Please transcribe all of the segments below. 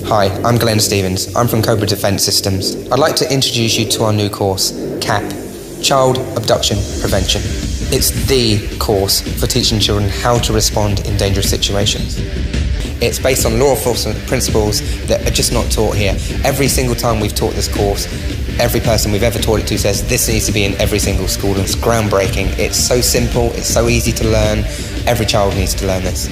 Hi, I'm Glenn Stevens. I'm from COBRA Defense Systems. I'd like to introduce you to our new course, C.A.P, Child Abduction Prevention. It's the course for teaching children how to respond in dangerous situations. It's based on law enforcement principles that are just not taught here. Every single time we've taught this course, every person we've ever taught it to says this needs to be in every single school, and it's groundbreaking. It's so simple, it's so easy to learn. Every child needs to learn this.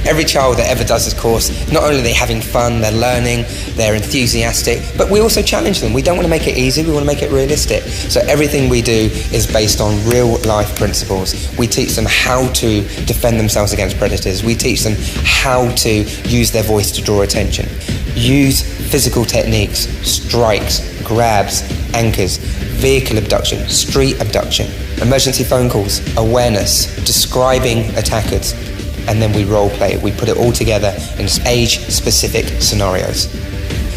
Every child that ever does this course, not only are they having fun, they're learning, they're enthusiastic, but we also challenge them. We don't want to make it easy, we want to make it realistic. So everything we do is based on real life principles. We teach them how to defend themselves against predators. We teach them how to use their voice to draw attention. Use physical techniques, strikes, grabs, anchors, vehicle abduction, street abduction, emergency phone calls, awareness, describing attackers, and then we role play it. We put it all together in age-specific scenarios.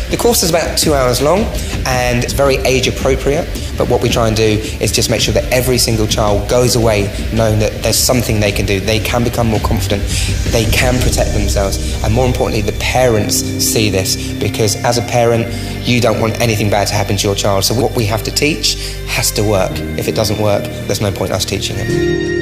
The course is about 2 hours long and it's very age appropriate, but what we try and do is just make sure that every single child goes away knowing that there's something they can do. They can become more confident, they can protect themselves, and more importantly, the parents see this, because as a parent, you don't want anything bad to happen to your child. So what we have to teach has to work. If it doesn't work, there's no point us teaching it.